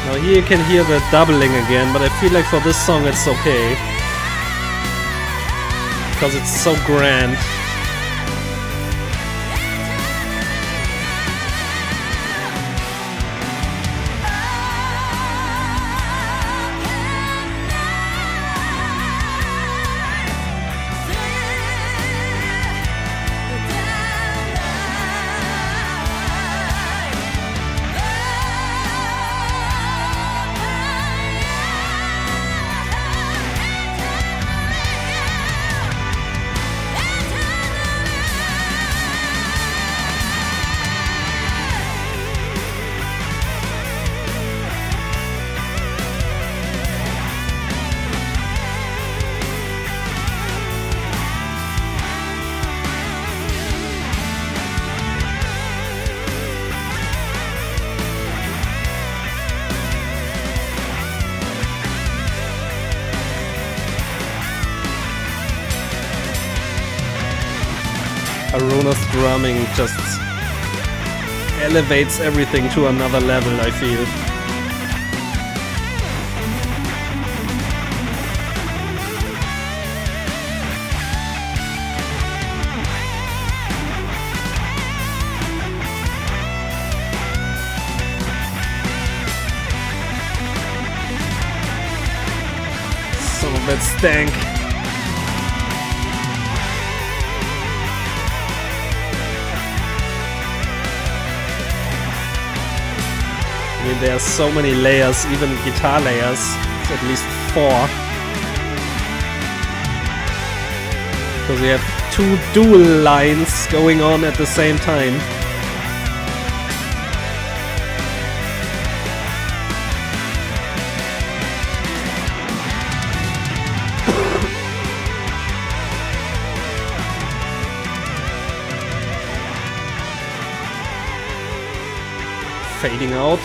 Now here you can hear the doubling again, but I feel like for this song it's okay. Because it's so grand. Haruna's drumming just elevates everything to another level, I feel. Some of that stank. I mean, there are so many layers, even guitar layers, it's at least 4. Because we have 2 dual lines going on at the same time. Fading out.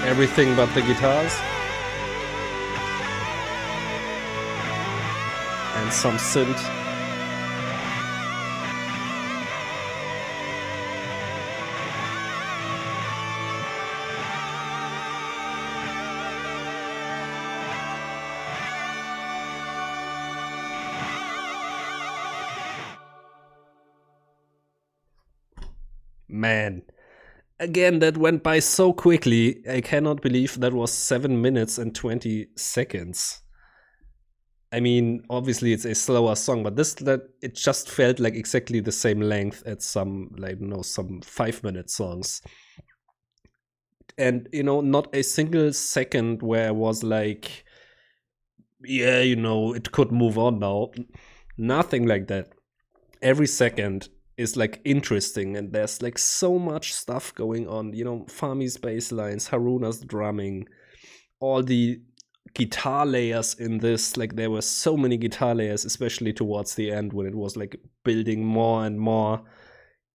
Everything but the guitars. And some synth. Man. Again, that went by so quickly. I cannot believe that was 7 minutes and 20 seconds. I mean, obviously it's a slower song, but it just felt like exactly the same length as some, like, some 5-minute songs. And, not a single second where I was like, yeah, it could move on now. Nothing like that. Every second is like interesting, and there's like so much stuff going on. Fami's bass lines, Haruna's drumming, all the guitar layers in this. Like, there were so many guitar layers, especially towards the end when it was like building more and more.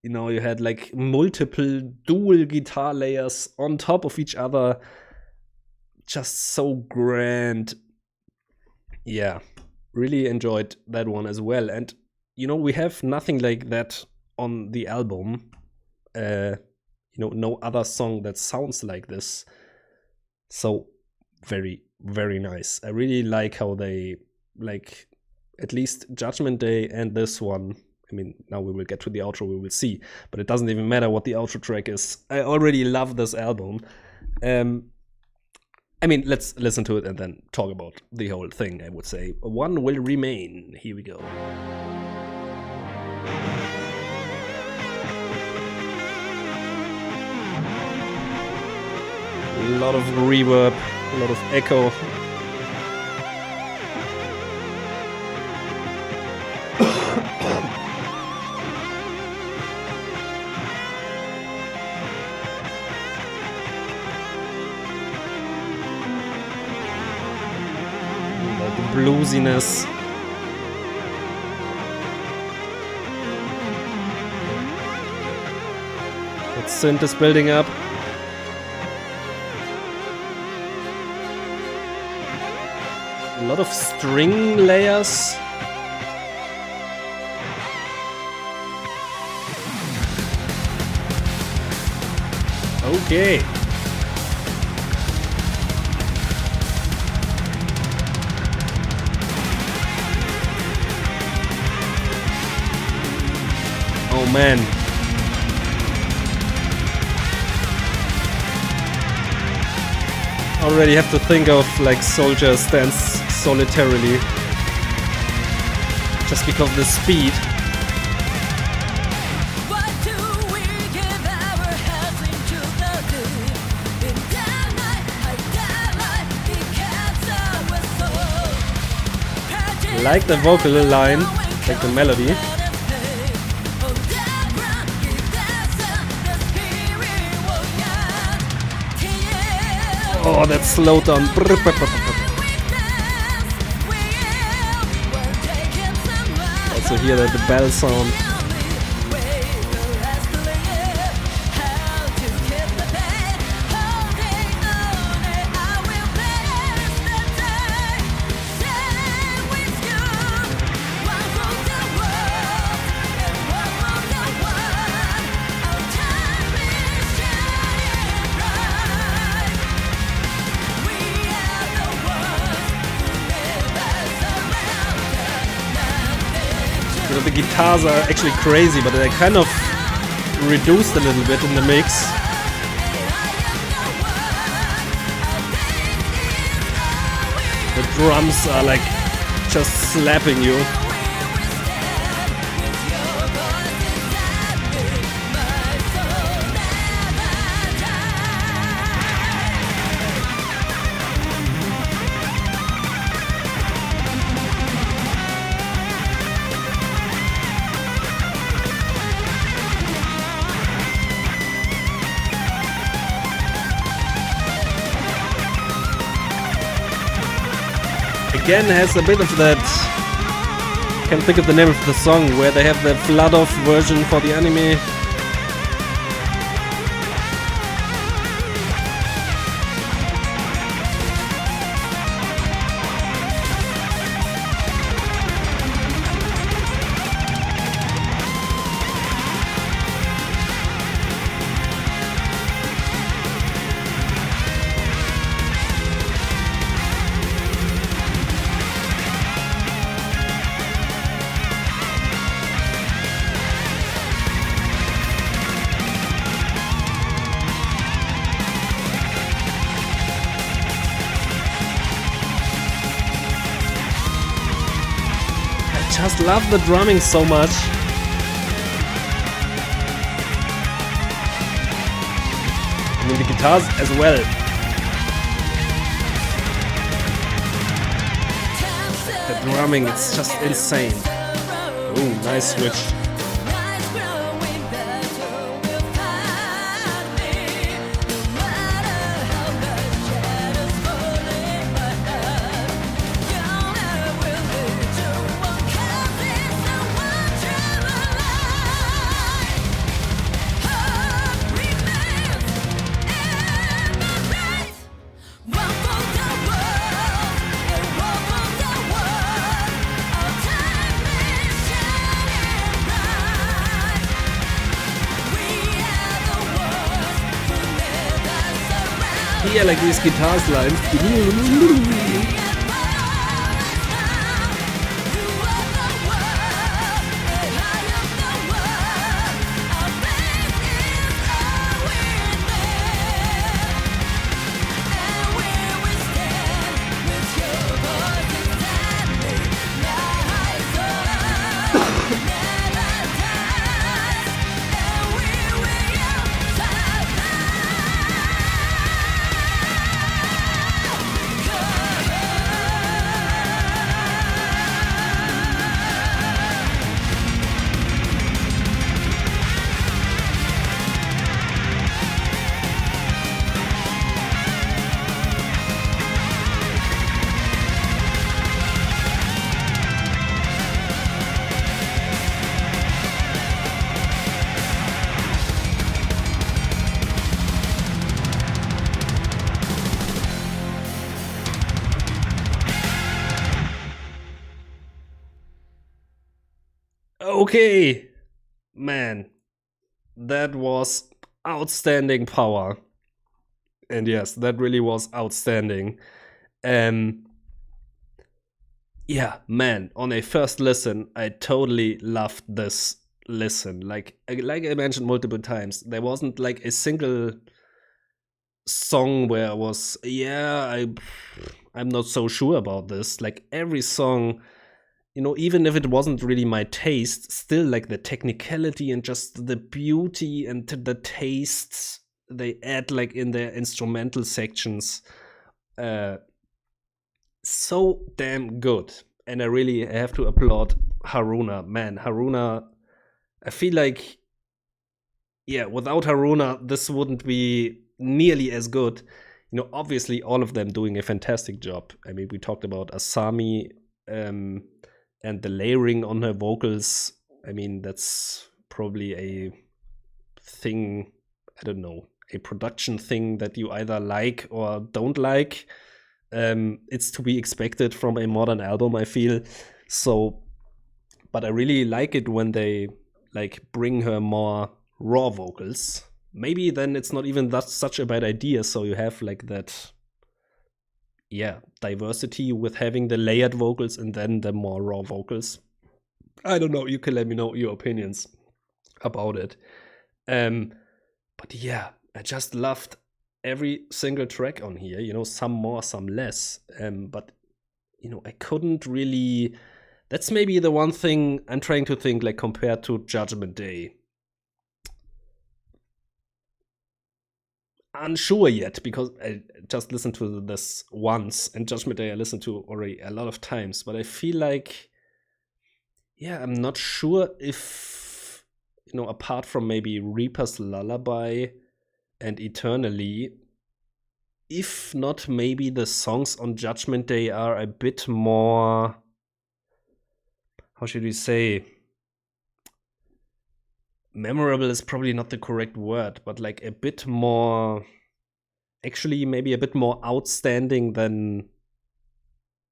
You had like multiple dual guitar layers on top of each other. Just so grand. Yeah, really enjoyed that one as well. And we have nothing like that on the album. No other song that sounds like this. So very, very nice. I really like how they, like, at least Judgment Day and this one. I mean, now we will get to the outro, we will see. But it doesn't even matter what the outro track is. I already love this album. I mean, let's listen to it and then talk about the whole thing, I would say. One Will Remain. Here we go. A lot of reverb, a lot of echo. The bluesiness. That synth is building up. A lot of string layers. Okay. Oh man. Already have to think of like Soldier stands solitarily. Just because of the speed. Like the vocal line, like the melody. Oh, that slow down. Also hear that the bell sound. the guitars are actually crazy, but they're kind of reduced a little bit in the mix. The drums are like just slapping you. Again has a bit of that, can't think of the name of the song, where they have the flood off version for the anime. I just love the drumming so much. I mean the guitars as well. The drumming, it's just insane. Ooh, nice switch. Yeah, like these guitar lines. Okay, man, that was outstanding power. And yes, that really was outstanding. Yeah, man, on a first listen, I totally loved this listen. Like I mentioned multiple times, there wasn't like a single song where I was, I'm not so sure about this. Like every song, you know, even if it wasn't really my taste, still like the technicality and just the beauty and the tastes they add like in their instrumental sections, so damn good. And I really have to applaud Haruna. Man, Haruna, I feel like, yeah, without Haruna, this wouldn't be nearly as good. You know, obviously all of them doing a fantastic job. I mean, we talked about Asami, and the layering on her vocals. I mean, that's probably a thing, I don't know, a production thing that you either like or don't like. It's to be expected from a modern album, I feel. So, but I really like it when they like bring her more raw vocals. Maybe then it's not even that such a bad idea. So you have like that, yeah, diversity with having the layered vocals and then the more raw vocals. I don't know. You can let me know your opinions about it. But yeah, I just loved every single track on here. You know, some more, some less. But you know, I couldn't really. That's maybe the one thing I'm trying to think, like compared to Judgment Day. Unsure yet, because I just listened to this once, and Judgment Day I listened to already a lot of times. But I feel like, yeah, I'm not sure if, you know, apart from maybe Reaper's Lullaby and Eternally, if not, maybe the songs on Judgment Day are a bit more, how should we say, memorable is probably not the correct word, but like a bit more, actually maybe a bit more outstanding than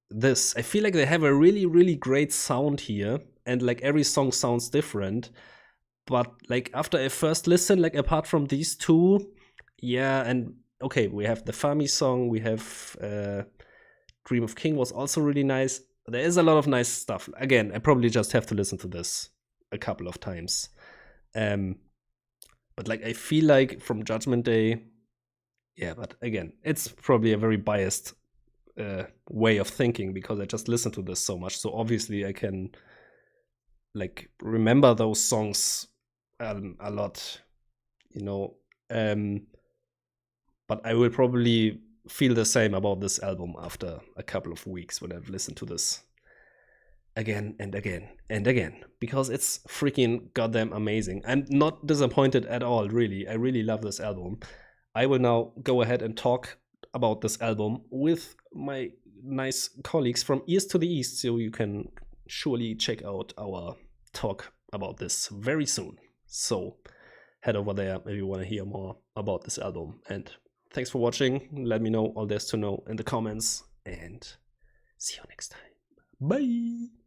this. I feel like they have a really, really great sound here, and like every song sounds different. But like after I first listen, like apart from these two, yeah, and okay, we have the Fami song, we have Dream of King was also really nice. There is a lot of nice stuff. Again, I probably just have to listen to this a couple of times. But like I feel like from Judgment Day, yeah, but again, it's probably a very biased way of thinking because I just listen to this so much. So obviously I can like remember those songs a lot, you know. But I will probably feel the same about this album after a couple of weeks when I've listened to this again and again and again, because it's freaking goddamn amazing. I'm not disappointed at all, really. I really love this album. I will now go ahead and talk about this album with my nice colleagues from Ears to the East, so you can surely check out our talk about this very soon. So head over there if you want to hear more about this album. And thanks for watching. Let me know all there's to know in the comments, and see you next time. Bye!